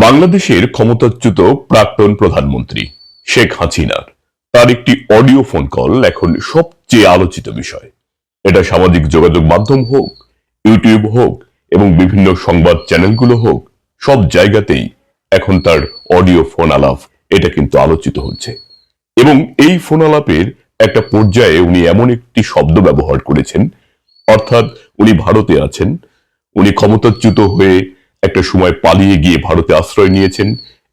বাংলাদেশের ক্ষমতাচ্যুত প্রাক্তন প্রধানমন্ত্রী শেখ হাসিনার তার একটি অডিও ফোন কল এখন সবচেয়ে আলোচিত বিষয়। এটা সামাজিক যোগাযোগ মাধ্যম হোক, ইউটিউব হোক এবং বিভিন্ন সংবাদ চ্যানেলগুলো হোক, সব জায়গাতেই এখন তার অডিও ফোন আলাপ এটা কিন্তু আলোচিত হচ্ছে। এবং এই ফোন আলাপের একটা পর্যায়ে উনি এমন একটি শব্দ ব্যবহার করেছেন, অর্থাৎ উনি ভারতে আছেন, উনি ক্ষমতাচ্যুত হয়ে একটা সময় পালিয়ে গিয়ে ভারতে আশ্রয় নিয়েছেন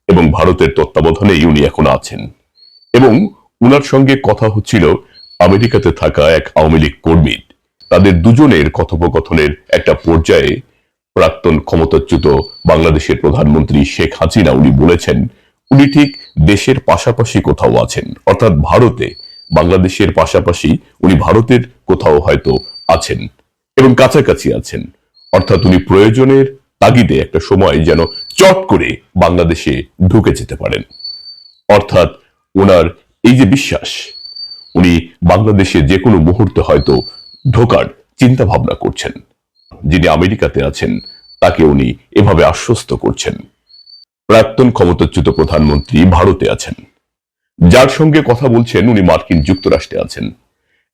এবং ভারতের তত্ত্বাবধানেই উনি এখন আছেন। এবং উনার সঙ্গে কথা হচ্ছিল আমেরিকাতে থাকা এক আওয়ামী লীগ কর্মীর। তাদের দুজনের কথোপকথনের একটা পর্যায়ে প্রাক্তন ক্ষমতাচ্যুত বাংলাদেশের প্রধানমন্ত্রী শেখ হাসিনা উনি বলেছেন উনি ঠিক দেশের পাশাপাশি কোথাও আছেন, অর্থাৎ ভারতে, বাংলাদেশের পাশাপাশি উনি ভারতের কোথাও হয়তো আছেন এবং কাছাকাছি আছেন, অর্থাৎ উনি প্রয়োজনের তাগিদে একটা সময় যেন চট করে বাংলাদেশে ঢুকে যেতে পারেন। অর্থাৎ ওনার এই যে বিশ্বাস, উনি বাংলাদেশে যে কোনো মুহূর্তে হয়তো ঢোকার চিন্তা ভাবনা করছেন। যিনি আমেরিকাতে আছেন তাকে উনি এভাবে আশ্বস্ত করছেন। প্রাক্তন ক্ষমতাচ্যুত প্রধানমন্ত্রী ভারতে আছেন, যার সঙ্গে কথা বলছেন উনি মার্কিন যুক্তরাষ্ট্রে আছেন।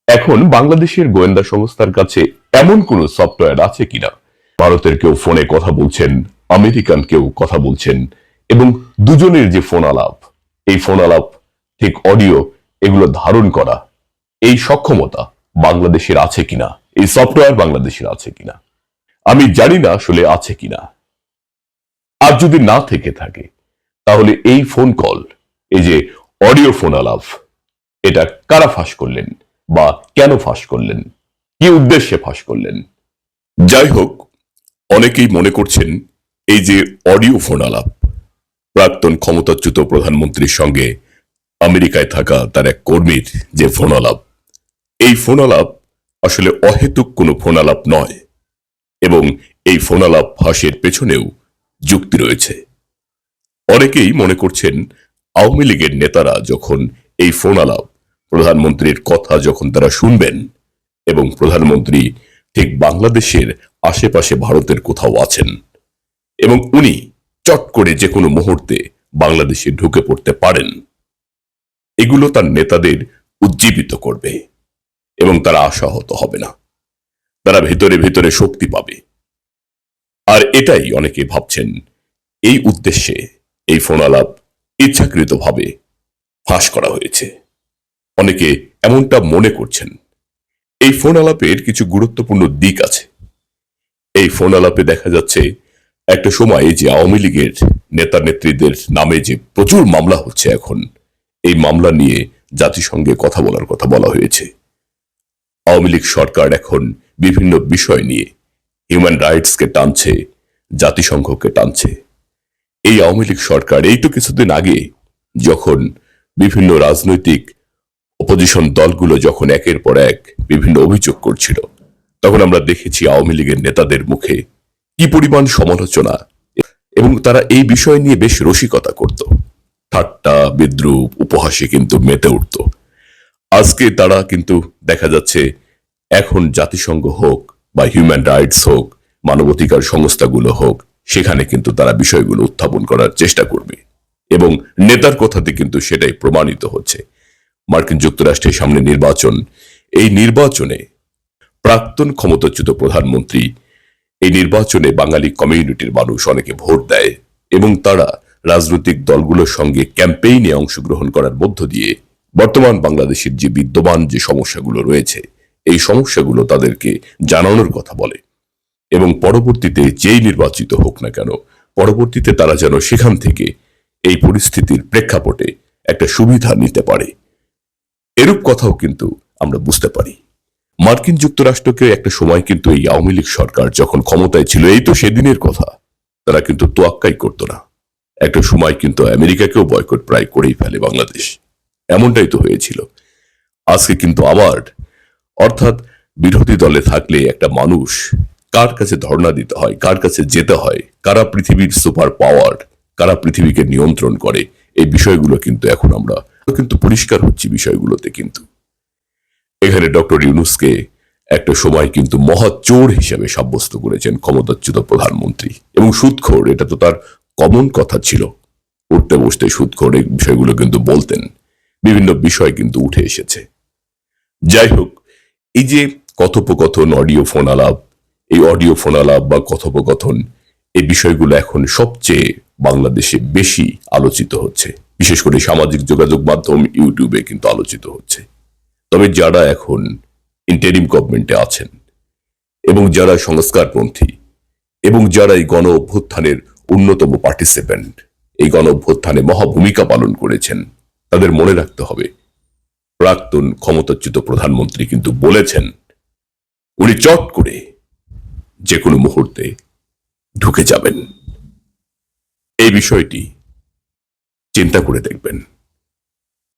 এখন বাংলাদেশের গোয়েন্দা সংস্থার কাছে এমন কোন সফটওয়্যার আছে কিনা, ভারতের কেউ ফোনে কথা বলছেন, আমেরিকান কেউ কথা বলছেন, এবং দুজনের যে ফোন আলাপ, এই ফোন আলাপ ঠিক অডিও এগুলো ধারণ করা, এই সক্ষমতা বাংলাদেশের আছে কিনা, এই সফটওয়্যার বাংলাদেশের আছে কিনা আমি জানি না আসলে আছে কিনা। আর যদি না থেকে থাকে তাহলে এই ফোন কল, এই যে অডিও ফোন আলাপ, এটা কারা ফাঁস করলেন বা কেন ফাঁস করলেন, কি উদ্দেশ্যে ফাঁস করলেন। যাই হোক, অনেকেই মনে করছেন এই যে অডিও ফোন আলাপ প্রাক্তন ক্ষমতাচ্যুত প্রধানমন্ত্রীর সঙ্গে আমেরিকায় থাকা তার এক কর্মীর যে ফোন আলাপ, এই ফোন আলাপ আসলে অহেতুক কোনো ফোন আলাপ নয় এবং এই ফোন আলাপ ফাঁসের পেছনেও যুক্তি রয়েছে। অনেকেই মনে করছেন আওয়ামী লীগের নেতারা যখন এই ফোন আলাপ, প্রধানমন্ত্রীর কথা যখন তারা শুনবেন এবং প্রধানমন্ত্রী ঠিক বাংলাদেশের আশেপাশে ভারতের কোথাও আছেন এবং উনি চট করে যে কোনো মুহূর্তে বাংলাদেশে ঢুকে পড়তে পারেন, এগুলো তার নেতাদের উজ্জীবিত করবে এবং তারা আশাহত হবে না, তারা ভেতরে ভেতরে শক্তি পাবে। আর এটাই অনেকে ভাবছেন এই উদ্দেশ্যে এই ফোন আলাপ ইচ্ছাকৃতভাবে ফাঁস করা হয়েছে। অনেকে এমনটা মনে করছেন। এই ফোন আলাপের কিছু গুরুত্বপূর্ণ দিক আছে। এই ফোন আলাপে দেখা যাচ্ছে একটা সময় যে আওয়ামী লীগের নেতা নেত্রীদের নামে যে প্রচুর মামলা হচ্ছে, এখন এই মামলা নিয়ে জাতিসংঘে কথা বলার কথা বলা হয়েছে। আওয়ামী লীগ সরকার এখন বিভিন্ন বিষয় নিয়ে হিউম্যান রাইটসকে টানছে, জাতিসংঘকে টানছে। এই আওয়ামী লীগ সরকার এই তো কিছুদিন আগে যখন বিভিন্ন রাজনৈতিক অপোজিশন দলগুলো যখন একের পর এক বিভিন্ন অভিযোগ করছিল, তখন আমরা দেখেছি আওয়ামী লীগের নেতাদের মুখে কি পরিমাণ সমালোচনা, এবং তারা এই বিষয় নিয়ে বেশ রসিকতা করত, ঠাট্টা বিদ্রুপ উপহাসে কিন্তু মেতে উঠত। আজকে তারা কিন্তু দেখা যাচ্ছে এখন জাতিসংঘ হোক বা হিউম্যান রাইটস হোক, মানবাধিকার সংস্থাগুলো হোক, সেখানে কিন্তু তারা বিষয়গুলো উত্থাপন করার চেষ্টা করবে এবং নেতার কথাতে কিন্তু সেটাই প্রমাণিত হচ্ছে। মার্কিন যুক্তরাষ্ট্রের সামনে নির্বাচন, এই নির্বাচনে প্রাক্তন ক্ষমতাচ্যুত প্রধানমন্ত্রী, এই নির্বাচনে বাঙালি কমিউনিটির মানুষ অনেকে ভোট দেয় এবং তারা রাজনৈতিক দলগুলোর সঙ্গে ক্যাম্পেইনে অংশগ্রহণ করার মধ্য দিয়ে বর্তমান বাংলাদেশের যে বিদ্যমান যে সমস্যাগুলো রয়েছে, এই সমস্যাগুলো তাদেরকে জানানোর কথা বলে এবং পরবর্তীতে যেই নির্বাচিত হোক না কেন, পরবর্তীতে তারা যেন সেখান থেকে এই পরিস্থিতির প্রেক্ষাপটে একটা সুবিধা নিতে পারে, এরূপ কথাও কিন্তু আমরা বুঝতে পারি। মার্কিন যুক্তরাষ্ট্রকে একটা সময় কিন্তু এই আওয়ামী লীগ সরকার যখন ক্ষমতায় ছিল, এই তো সেদিনের কথা, তারা কিন্তু তোয়াক্কাই করতো না। একটা সময় কিন্তু আমেরিকাকেও বয়কট প্রায় করেই ফেলে বাংলাদেশ, এমনটাই তো হয়েছিল। আজকে কিন্তু আবার, অর্থাৎ বিরোধী দলে থাকলে একটা মানুষ কার কাছে ধর্ণা দিতে হয়, কার কাছে যেতে হয়, কারা পৃথিবীর সুপার পাওয়ার, কারা পৃথিবীকে নিয়ন্ত্রণ করে, এই বিষয়গুলো কিন্তু এখন আমরা কিন্তু পরিষ্কার হচ্ছে বিষয়গুলোতে। কিন্তু এখানে ডক্টর ইউনূসকে একটা সময় কিন্তু মহা চোর হিসেবে সাব্যস্ত করেছেন ক্ষমতাচ্যুত প্রধানমন্ত্রী এবং সুদখোর, এটা তো তার কমন কথা ছিল। উঠতে বসতে সুদ করে বিষয়গুলো কিন্তু বলতেন, বিভিন্ন বিষয় কিন্তু উঠে এসেছে। যাই হোক, এই যে কথোপকথন, অডিও ফোন আলাপ, এই অডিও ফোন আলাপ বা কথোপকথন, এই বিষয়গুলো এখন সবচেয়ে বাংলাদেশে বেশি আলোচিত হচ্ছে। বিশেষ করে সামাজিক যোগাযোগ মাধ্যম ইউটিউবে কিন্তু আলোচিত হচ্ছে। তবে যারা এখন ইন্টারিম গভর্নমেন্টে আছেন এবং যারা সংস্কারপন্থী এবং যারা এই গণ অভ্যুত্থানের অন্যতম পার্টিসিপেন্ট, এই গণ অভ্যুত্থানে মহা ভূমিকা পালন করেছেন, তাদের মনে রাখতে হবে প্রাক্তন ক্ষমতাচ্যুত প্রধানমন্ত্রী কিন্তু বলেছেন উনি চট করে যে কোনো মুহূর্তে ঢুকে যাবেন। এই বিষয়টি চিন্তা করে দেখবেন।